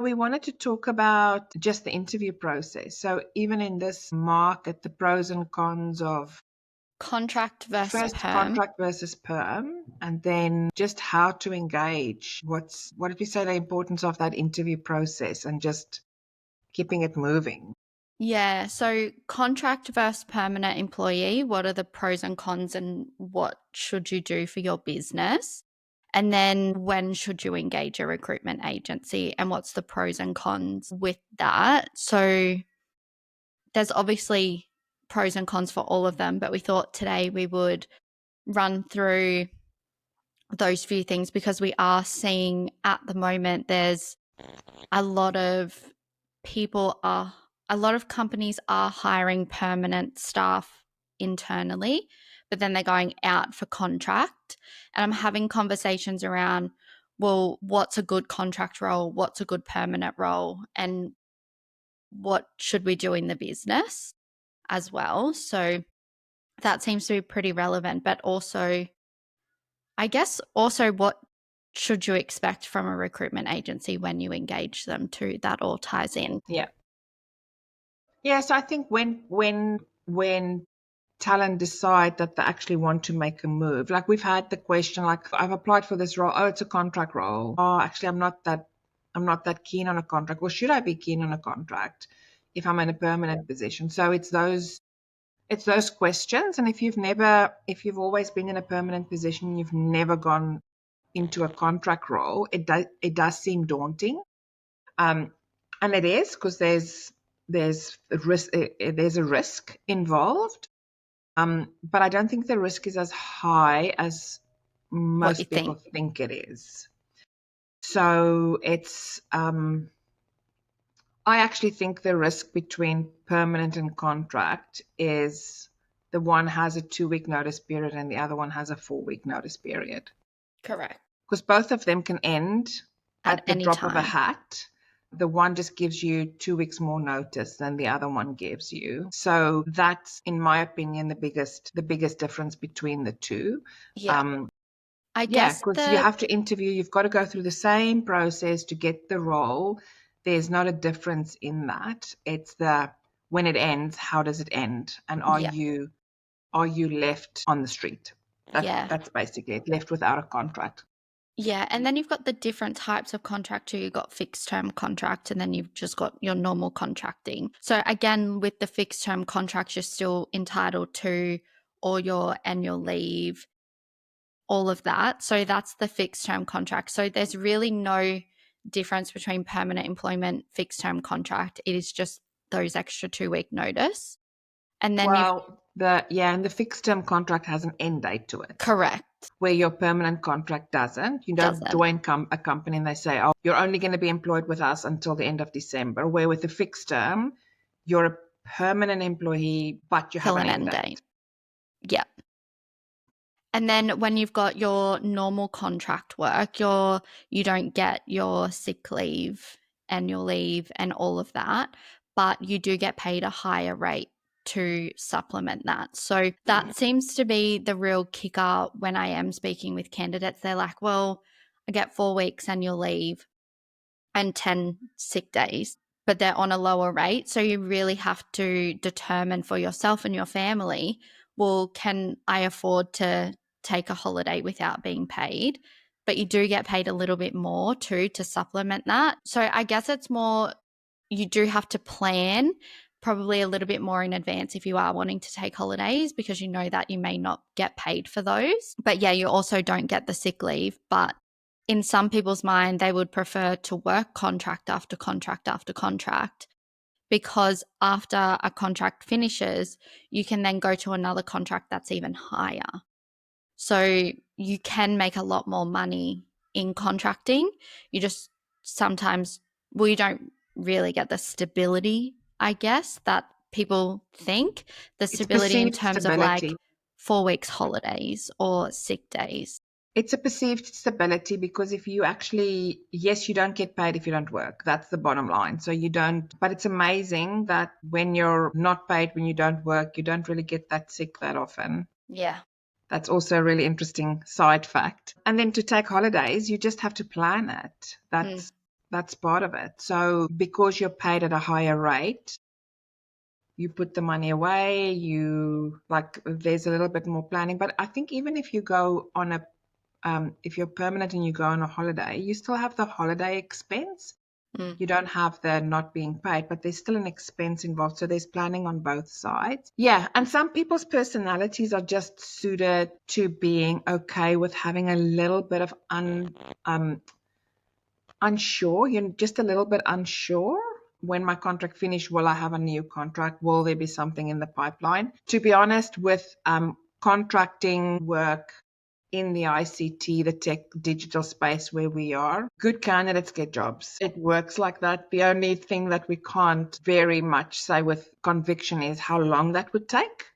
We wanted to talk about just the interview process. So even in this market, the pros and cons of Contract versus first perm. contract versus perm, and then just how to engage. What did we say the importance of that interview process and just keeping it moving? Yeah, so contract versus permanent employee, what are the pros and cons and what should you do for your business? And then when should you engage a recruitment agency and what's the pros and cons with that? So there's obviously pros and cons for all of them, but we thought today we would run through those few things because we are seeing at the moment there's a lot of a lot of companies are hiring permanent staff internally, but then they're going out for contract. And I'm having conversations around, well, what's a good contract role? What's a good permanent role? And what should we do in the business as well? So that seems to be pretty relevant, but also, I guess, also what should you expect from a recruitment agency when you engage them too? That all ties in. Yeah. Yeah, so I think when talent decide that they actually want to make a move, like we've had the question, like I've applied for this role, oh, it's a contract role. Oh, actually I'm not that keen on a contract. Or should I be keen on a contract if I'm in a permanent position? So it's those questions. And if you've always been in a permanent position, you've never gone into a contract role, it does seem daunting. Um, and it is because there's a risk involved. But I don't think the risk is as high as What you most people think? think it is. So I actually think the risk between permanent and contract is the one has a 2-week notice period and the other one has a 4-week notice period. Correct. Because both of them can end At at the any drop of a time. hat. The one just gives you 2 weeks more notice than the other one gives you. So that's, in my opinion, the biggest difference between the two. Yeah. Um, I yeah, guess because you have to interview, you've got to go through the same process to get the role. There's not a difference in that. It's the when it ends, how does it end? And are yeah. you left on the street? Yeah. That's basically it, left without a contract. Yeah. And then you've got the different types of contract too. You've got fixed term contract and then you've just got your normal contracting. So again, with the fixed term contracts, you're still entitled to all your annual leave, all of that. So that's the fixed term contract. So there's really no difference between permanent employment, fixed term contract. It is just those extra 2-week notice. And then you've Well, and the fixed term contract has an end date to it, correct, where your permanent contract doesn't. You don't doesn't. join a company and they say, oh, you're only going to be employed with us until the end of December. Where with the fixed term, you're a permanent employee, but you have Till an an end end date. date. Yeah. And then when you've got your normal contract work, you don't get your sick leave, annual leave, and all of that, but you do get paid a higher rate to supplement that. So that seems to be the real kicker when I am speaking with candidates. They're like, well, I get 4 weeks annual leave and 10 sick days, but they're on a lower rate. So you really have to determine for yourself and your family, well, can I afford to take a holiday without being paid? But you do get paid a little bit more too to supplement that. So I guess it's more, you do have to plan probably a little bit more in advance if you are wanting to take holidays because you know that you may not get paid for those. But yeah, you also don't get the sick leave. But in some people's mind, they would prefer to work contract after contract after contract because after a contract finishes, you can then go to another contract that's even higher. So you can make a lot more money in contracting. You just sometimes, well, you don't really get the stability, I guess, that people think. The It's stability in perceived terms of like stability. 4 weeks holidays or sick days. It's a perceived stability because if you actually, yes, you don't get paid if you don't work. That's the bottom line. So you don't, but it's amazing that when you're not paid, when you don't work, you don't really get that sick that often. Yeah. That's also a really interesting side fact. And then to take holidays, you just have to plan it. Mm. That's part of it. So because you're paid at a higher rate, you put the money away, you like there's a little bit more planning. But I think even if you go on a if you're permanent and you go on a holiday, you still have the holiday expense. Mm. You don't have the not being paid, but there's still an expense involved. So there's planning on both sides. Yeah. And some people's personalities are just suited to being okay with having a little bit of unsure. You're just a little bit unsure. When my contract finish, will I have a new contract? Will there be something in the pipeline? To be honest, with contracting work in the ICT, the tech digital space where we are, good candidates get jobs. It works like that. The only thing that we can't very much say with conviction is how long that would take.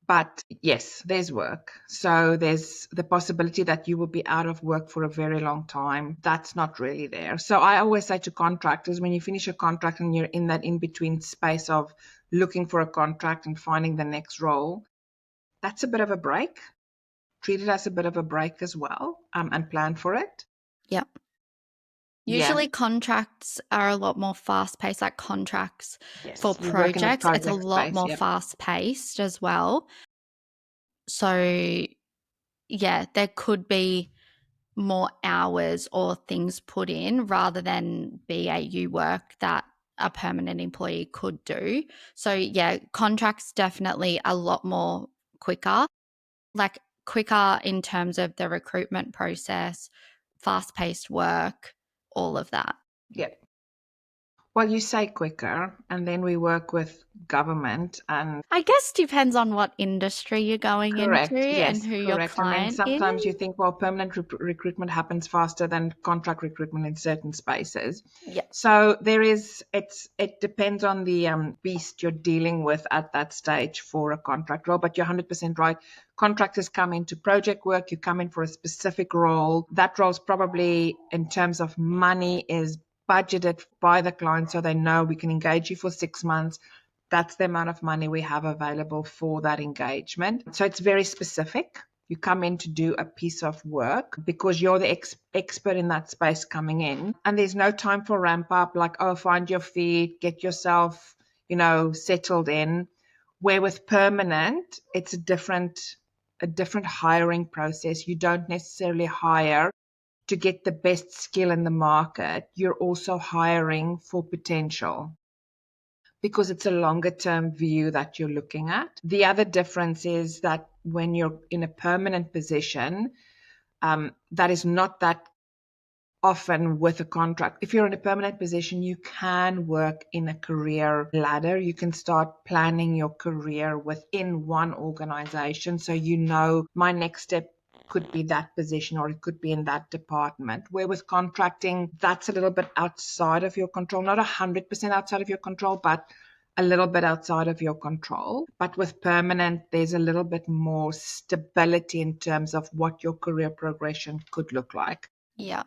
But yes, there's work. So there's the possibility that you will be out of work for a very long time. That's not really there. So I always say to contractors, when you finish a contract and you're in that in between space of looking for a contract and finding the next role, that's a bit of a break. Treat it as a bit of a break as well, and plan for it. Yep. Yeah. Usually contracts are a lot more fast paced, like contracts for Yes. We work in the projects, it's a project lot space. more Yep. fast paced as well. So, yeah, there could be more hours or things put in rather than BAU work that a permanent employee could do. So, yeah, contracts definitely a lot more quicker, like quicker in terms of the recruitment process, fast paced work, all of that. Yep. Well, you say quicker, and then we work with government and I guess depends on what industry you're going into correct. and Yes, who your correct. And then client is. sometimes you think, well, permanent recruitment happens faster than contract recruitment in certain spaces. Yeah. So it depends on the beast you're dealing with at that stage for a contract role. But you're 100% right. Contractors come into project work. You come in for a specific role. That role's probably, in terms of money, is budgeted by the client, so they know we can engage you for 6 months. That's the amount of money we have available for that engagement. So it's very specific. You come in to do a piece of work because you're the expert in that space coming in. And there's no time for ramp up, like, oh, find your feet, get yourself, settled in. Where with permanent, it's a different hiring process. You don't necessarily hire to get the best skill in the market. You're also hiring for potential, because it's a longer term view that you're looking at. The other difference is that when you're in a permanent position, that is not that often with a contract. If you're in a permanent position, you can work in a career ladder. You can start planning your career within one organization. So, my next step could be that position or it could be in that department. Where with contracting, that's a little bit outside of your control, not 100% outside of your control, but a little bit outside of your control. But with permanent, there's a little bit more stability in terms of what your career progression could look like. Yeah.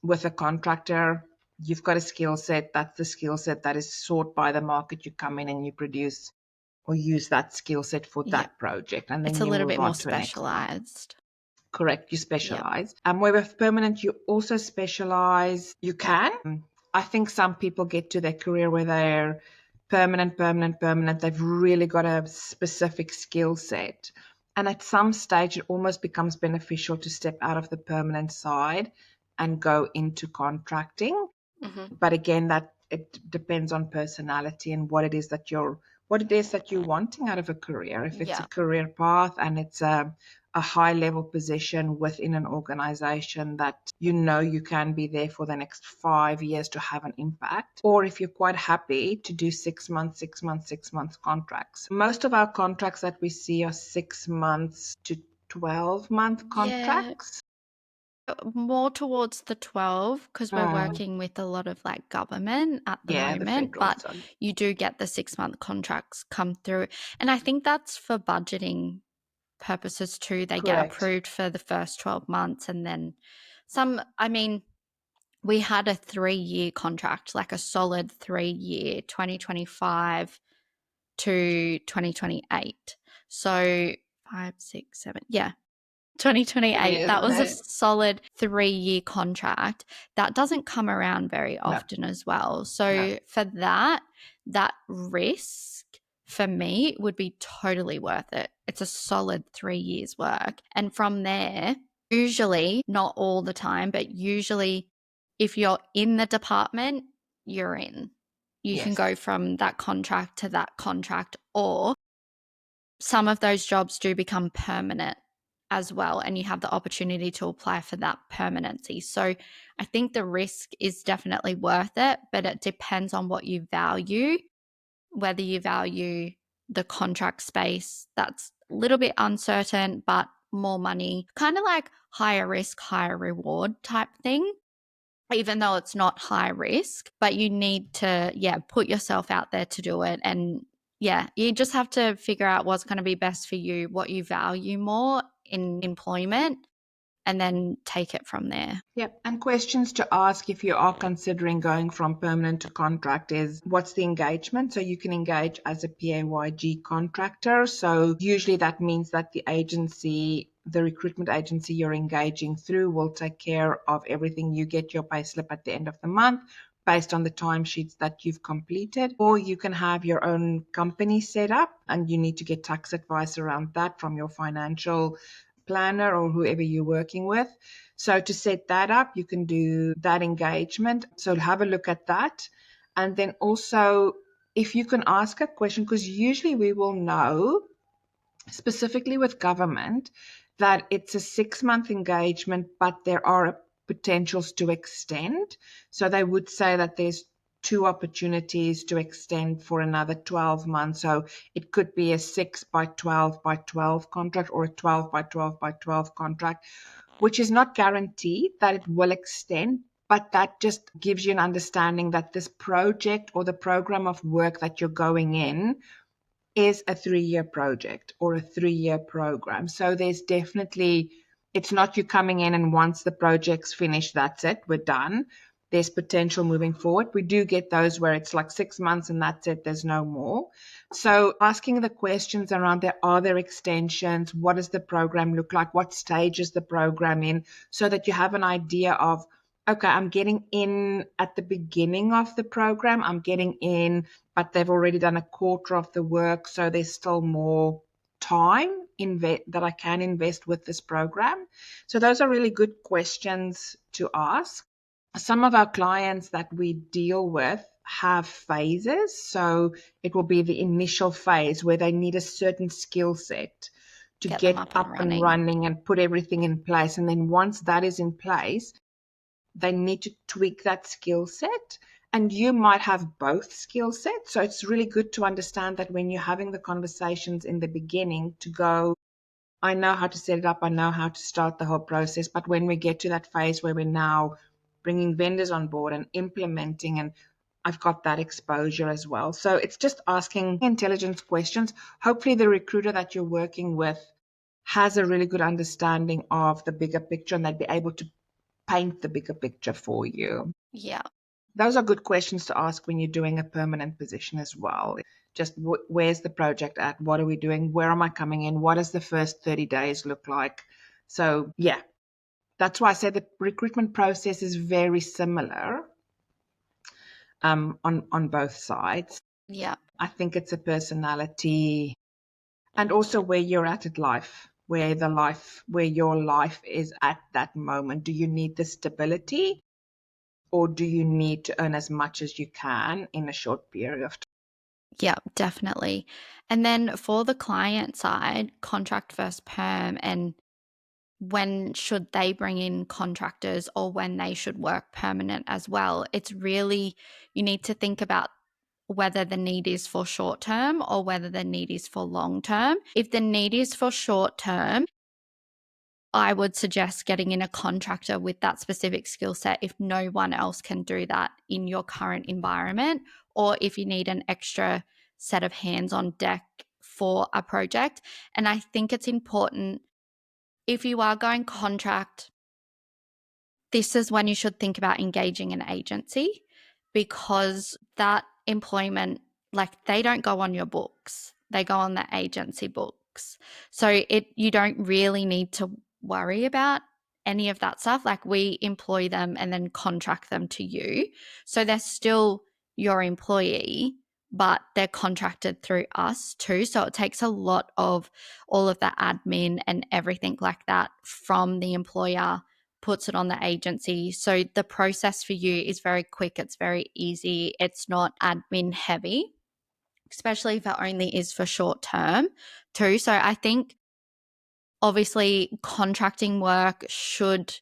With a contractor, you've got a skill set. That's the skill set that is sought by the market. You come in and you produce or use that skill set for Yeah. that project, and It's then a you little move bit more on to a next one. specialized. Correct, you Yeah. specialize. Where with permanent, you also specialize. You can. I think some people get to their career where they're permanent, permanent, permanent. They've really got a specific skill set. And at some stage, it almost becomes beneficial to step out of the permanent side and go into contracting. Mm-hmm. But again, that it depends on personality and what it is that you're wanting out of a career. If it's a Yeah. career path and it's a high level position within an organization that you can be there for the next 5 years to have an impact, or if you're quite happy to do 6 months, 6 months, 6 months contracts. Most of our contracts that we see are 6 months to 12-month Yeah. contracts. More towards the 12 because we're working with a lot of like government at the Yeah, the moment, federal but side. you do get the 6 month contracts come through. And I think that's for budgeting purposes too. They get Correct. approved for the first 12 months and then I mean, we had a 3-year contract, like a solid 3-year, 2025 to 2028. So 5, 6, 7, yeah. 2028. That was a Yes. solid 3-year contract. That doesn't come around very No, often as well. no. So for that risk for me would be totally worth it. It's a solid 3 years work. And from there, usually, not all the time, but usually if you're in the department, you're in. You can Yes. go from that contract to that contract, or some of those jobs do become permanent as well, and you have the opportunity to apply for that permanency. So I think the risk is definitely worth it, but it depends on what you value, whether you value the contract space that's a little bit uncertain, but more money, kind of like higher risk, higher reward type thing, even though it's not high risk, but you need to, put yourself out there to do it. And you just have to figure out what's going to be best for you, what you value more in employment, and then take it from there. Yep. And questions to ask if you are considering going from permanent to contract is what's the engagement? So you can engage as a PAYG contractor. So usually that means that the agency, the recruitment agency you're engaging through, will take care of everything. You get your payslip at the end of the month based on the timesheets that you've completed, or you can have your own company set up and you need to get tax advice around that from your financial planner or whoever you're working with. So to set that up, you can do that engagement. So have a look at that. And then also, if you can ask a question, because usually we will know, specifically with government, that it's a 6-month engagement, but there are potentials to extend. So they would say that there's 2 opportunities to extend for another 12 months. So it could be a 6 by 12 by 12 contract or a 12 by 12 by 12 contract, which is not guaranteed that it will extend, but that just gives you an understanding that this project or the program of work that you're going in is a 3-year project or a 3-year program. So there's definitely, it's not you coming in and once the project's finished, that's it, we're done. There's potential moving forward. We do get those where it's like 6 months and that's it, there's no more. So asking the questions around there, are there extensions? What does the program look like? What stage is the program in? So that you have an idea of, okay, I'm getting in at the beginning of the program. I'm getting in, but they've already done a quarter of the work. So there's still more time that I can invest with this program. So those are really good questions to ask. Some of our clients that we deal with have phases. So it will be the initial phase where they need a certain skill set to Get them get up and up and running. running and put everything in place. And then once that is in place, they need to tweak that skill set. And you might have both skill sets. So it's really good to understand that when you're having the conversations in the beginning, to go, I know how to set it up, I know how to start the whole process. But when we get to that phase where we're now bringing vendors on board and implementing, and I've got that exposure as well. So it's just asking intelligence questions. Hopefully the recruiter that you're working with has a really good understanding of the bigger picture and they'd be able to paint the bigger picture for you. Yeah. Those are good questions to ask when you're doing a permanent position as well. Just where's the project at? What are we doing? Where am I coming in? What does the first 30 days look like? So, yeah, that's why I said the recruitment process is very similar on both sides. Yeah. I think it's a personality and also where you're at in life, where your life is at that moment. Do you need the stability? Or do you need to earn as much as you can in a short period of time? Yeah, definitely. And then for the client side, contract versus perm, and when should they bring in contractors or when they should work permanent as well. It's really, you need to think about whether the need is for short term or whether the need is for long term. If the need is for short term, I would suggest getting in a contractor with that specific skill set if no one else can do that in your current environment, or if you need an extra set of hands on deck for a project. And I think it's important, if you are going contract, this is when you should think about engaging an agency, because that employment, like, they don't go on your books, they go on the agency books. So you don't really need to worry about any of that stuff. Like, we employ them and then contract them to you. So they're still your employee, but they're contracted through us too. So it takes a lot of all of the admin and everything like that from the employer, puts it on the agency. So the process for you is very quick. It's very easy. It's not admin heavy, especially if it only is for short term too. So I think obviously contracting work should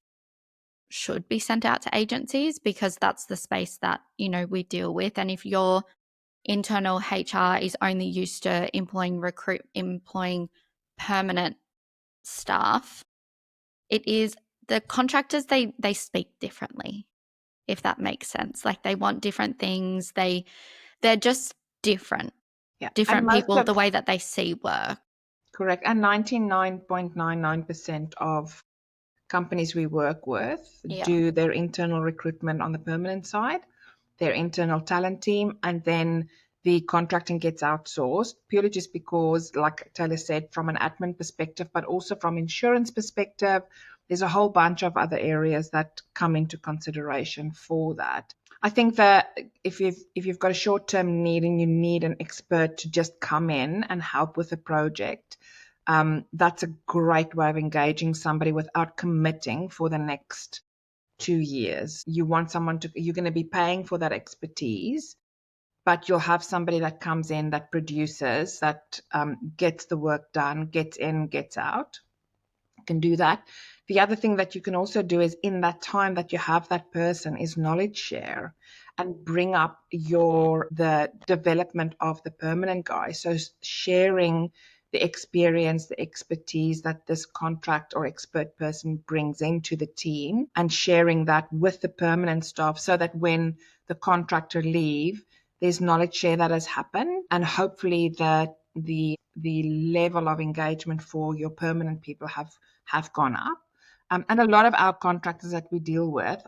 be sent out to agencies, because that's the space that, you know, we deal with. And if your internal HR is only used to employing permanent staff, it is the contractors, they speak differently, if that makes sense. Like, they want different things. They're just different Yeah. And different most people, of, the way that they see work. correct. And 99.99% of companies we work with Yeah. do their internal recruitment on the permanent side, their internal talent team, and then the contracting gets outsourced purely just because, like Taylor said, from an admin perspective, but also from insurance perspective, there's a whole bunch of other areas that come into consideration for that. I think that if you've got a short-term need and you need an expert to just come in and help with a project, that's a great way of engaging somebody without committing for the next 2 years. You want someone to, you're going to be paying for that expertise, but you'll have somebody that comes in, that produces, that gets the work done, gets in, gets out, can do that. The other thing that you can also do is, in that time that you have that person, is knowledge share and bring up the development of the permanent guy. So sharing the experience, the expertise that this contract or expert person brings into the team, and sharing that with the permanent staff, so that when the contractor leave, there's knowledge share that has happened, and hopefully the level of engagement for your permanent people have gone up. And a lot of our contractors that we deal with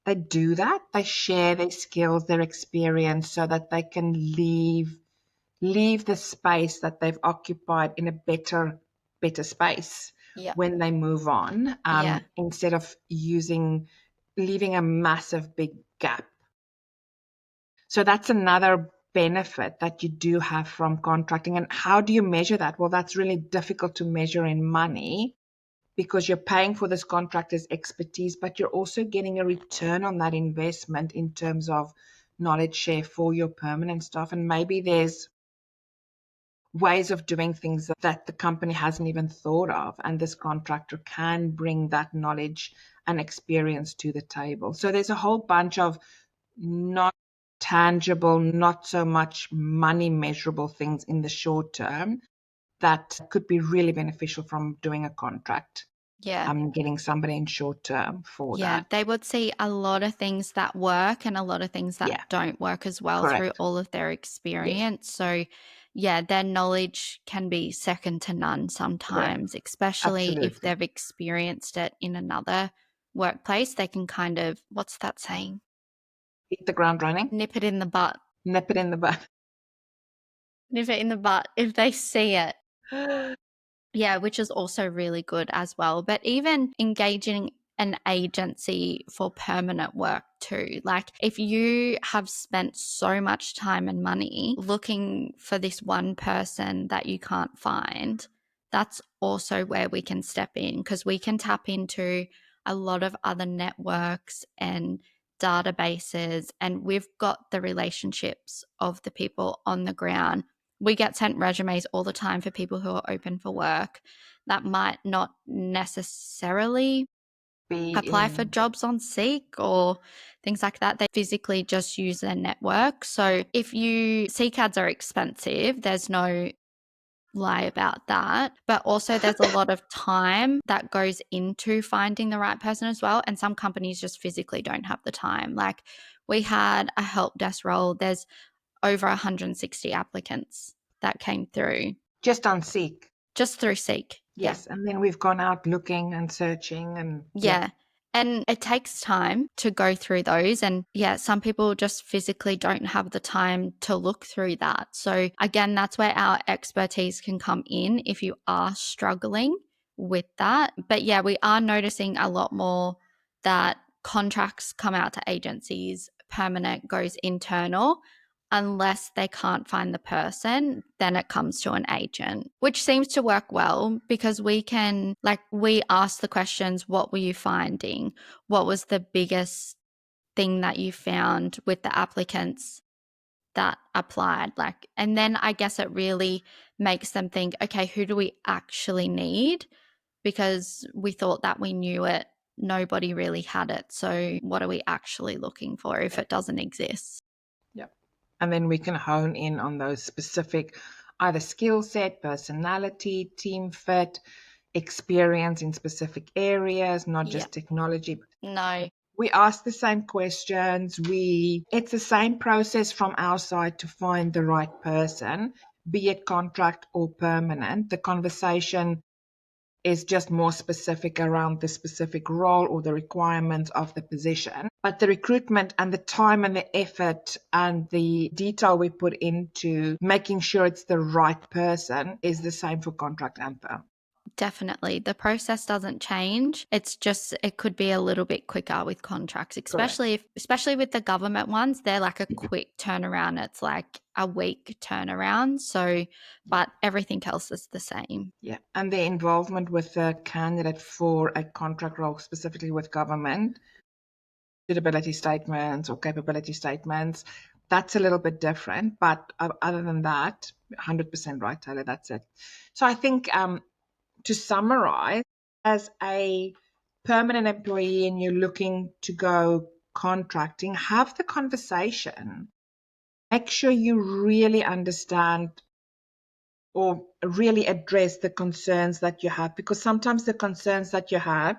they do that. They share their skills, their experience, so that they can leave the space that they've occupied in a better space Yeah. when they move on, Yeah. instead of leaving a massive big gap. So that's another benefit that you do have from contracting. And how do you measure that? Well, that's really difficult to measure in money, because you're paying for this contractor's expertise, but you're also getting a return on that investment in terms of knowledge share for your permanent staff. And maybe there's ways of doing things that the company hasn't even thought of, and this contractor can bring that knowledge and experience to the table. So there's a whole bunch of not tangible, not so much money measurable things in the short term that could be really beneficial from doing a contract. Yeah. Getting somebody in short term for Yeah, that. they would see a lot of things that work and a lot of things that Yeah, don't work as well through correct. all of their Yes, experience. So, yeah, their knowledge can be second to none correct. sometimes, especially if Absolutely. they've experienced it in another workplace. They can kind of, what's that saying? Hit the ground running, Nip it in the butt. nip it in the bud. Nip it in the butt if they see it. Yeah, which is also really good as well. But even engaging an agency for permanent work too. Like, if you have spent so much time and money looking for this one person that you can't find, that's also where we can step in, because we can tap into a lot of other networks and databases, and we've got the relationships of the people on the ground. We get sent resumes all the time for people who are open for work that might not necessarily Be apply for in. jobs on Seek or things like that. They physically just use their network. So if Seek ads are expensive, there's no lie about that. But also there's a lot of time that goes into finding the right person as well. And some companies just physically don't have the time. Like, we had a help desk role. There's over 160 applicants that came through Just on Seek. just through Seek. Yeah. Yes, and then we've gone out looking and searching, and yeah, Yeah. And it takes time to go through those. And yeah, some people just physically don't have the time to look through that. So again, that's where our expertise can come in if you are struggling with that. But yeah, we are noticing a lot more that contracts come out to agencies, permanent goes internal. Unless they can't find the person, then it comes to an agent, which seems to work well because we ask the questions, what were you finding? What was the biggest thing that you found with the applicants that applied? And then I guess it really makes them think, okay, who do we actually need? Because we thought that we knew it. Nobody really had it. So what are we actually looking for if it doesn't exist? Yeah. And then we can hone in on those specific either skill set, personality, team fit, experience in specific areas, not Yeah. just technology. No. We ask the same questions. It's the same process from our side to find the right person, be it contract or permanent. The conversation is just more specific around the specific role or the requirements of the position. But the recruitment and the time and the effort and the detail we put into making sure it's the right person is the same for contract and perm. Definitely. The process doesn't change. It's just it could be a little bit quicker with contracts, Correct. especially with the government ones. They're like a quick turnaround. It's like a week turnaround. So, but everything else is the same. Yeah. And the involvement with the candidate for a contract role, specifically with government, suitability statements or capability statements, that's a little bit different. But other than that, 100% right, Taylor, that's it. So I think to summarize, as a permanent employee and you're looking to go contracting, have the conversation. Make sure you really understand or really address the concerns that you have, because sometimes the concerns that you have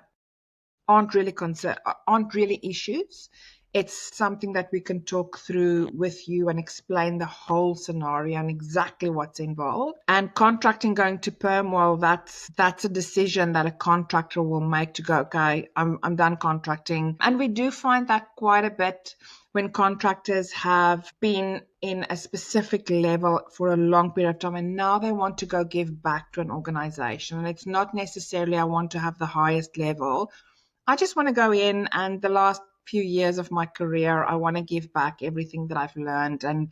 aren't really issues. It's something that we can talk through with you and explain the whole scenario and exactly what's involved. And contracting going to perm, well, that's a decision that a contractor will make to go, okay, I'm done contracting. And we do find that quite a bit when contractors have been in a specific level for a long period of time and now they want to go give back to an organization. And it's not necessarily I want to have the highest level. I just want to go in, and the last few years of my career, I want to give back everything that I've learned and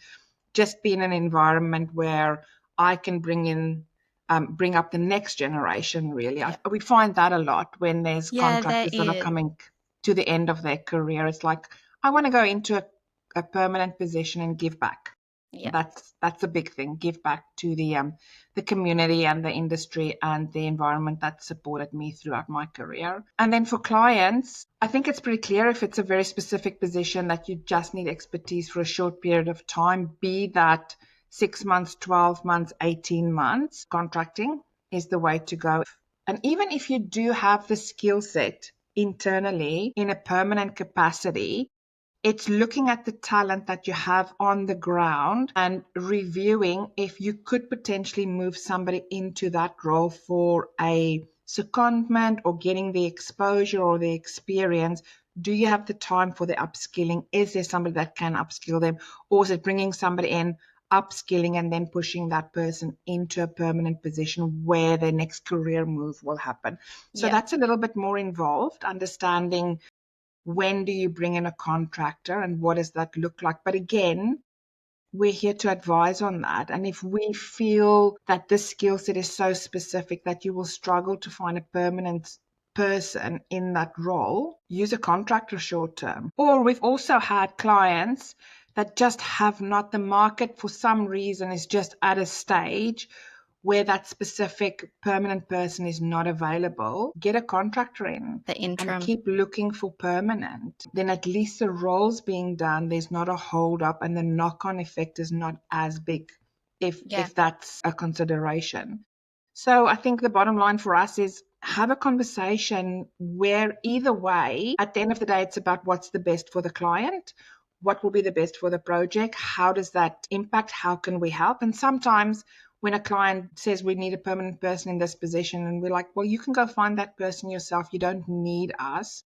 just be in an environment where I can bring up the next generation, really. Yeah. We find that a lot when there's Yeah, there contractors that are is. coming to the end of their career. It's like, I want to go into a permanent position and give back. Yeah. That's a big thing. Give back to the community and the industry and the environment that supported me throughout my career. And then for clients, I think it's pretty clear if it's a very specific position that you just need expertise for a short period of time, be that 6 months, 12 months, 18 months, contracting is the way to go. And even if you do have the skill set internally in a permanent capacity, it's looking at the talent that you have on the ground and reviewing if you could potentially move somebody into that role for a secondment or getting the exposure or the experience. Do you have the time for the upskilling? Is there somebody that can upskill them? Or is it bringing somebody in, upskilling, and then pushing that person into a permanent position where their next career move will happen? So Yeah. that's a little bit more involved, understanding when do you bring in a contractor and what does that look like? But again, we're here to advise on that. And if we feel that this skill set is so specific that you will struggle to find a permanent person in that role, use a contractor short term. Or we've also had clients that just have not, the market for some reason is just at a stage where that specific permanent person is not available. Get a contractor in The and interim. keep looking for permanent. Then at least the role's being done. There's not a hold up and the knock-on effect is not as big Yeah. if that's a consideration. So I think the bottom line for us is have a conversation where either way, at the end of the day, it's about what's the best for the client, what will be the best for the project, how does that impact, how can we help? And sometimes when a client says we need a permanent person in this position, and we're like, well, you can go find that person yourself. You don't need us.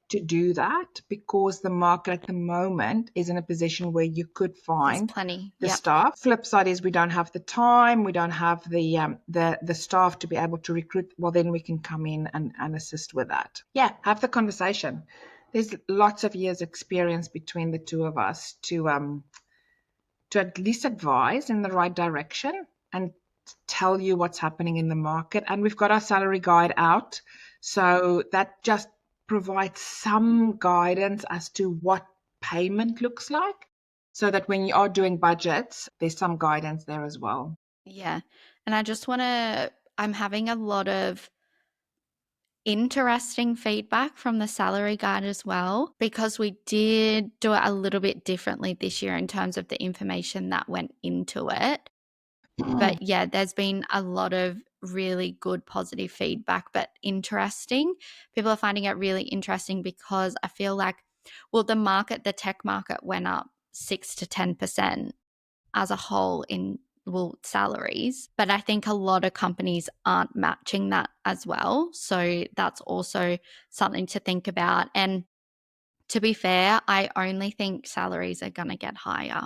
to do that because the market at the moment is in a position where you could There's find plenty. the Yep. staff. Flip side is we don't have the time, we don't have the staff to be able to recruit. Well, then we can come in and assist with that. Yeah, have the conversation. There's lots of years experience between the two of us to at least advise in the right direction and tell you what's happening in the market. And we've got our salary guide out. So that just provides some guidance as to what payment looks like so that when you are doing budgets, there's some guidance there as well. Yeah. And I just want to, I'm having a lot of interesting feedback from the salary guide as well, because we did do it a little bit differently this year in terms of the information that went into it. But yeah, there's been a lot of really good positive feedback, but interesting. People are finding it really interesting because I feel like, well, the tech market went up 6 to 10% as a whole in, well, salaries. But I think a lot of companies aren't matching that as well. So that's also something to think about. And to be fair, I only think salaries are going to get higher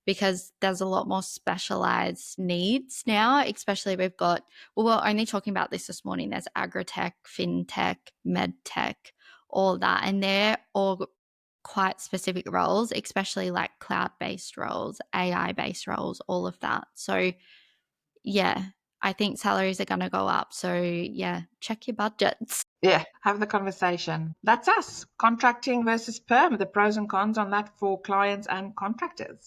because there's a lot more specialized needs now, especially we've got, well, we're only talking about this morning. There's agri-tech, fintech, medtech, all that. And they're all quite specific roles, especially like cloud-based roles, AI-based roles, all of that. So yeah, I think salaries are going to go up. So yeah, check your budgets. Yeah, have the conversation. That's us. Contracting versus perm, the pros and cons on that for clients and contractors.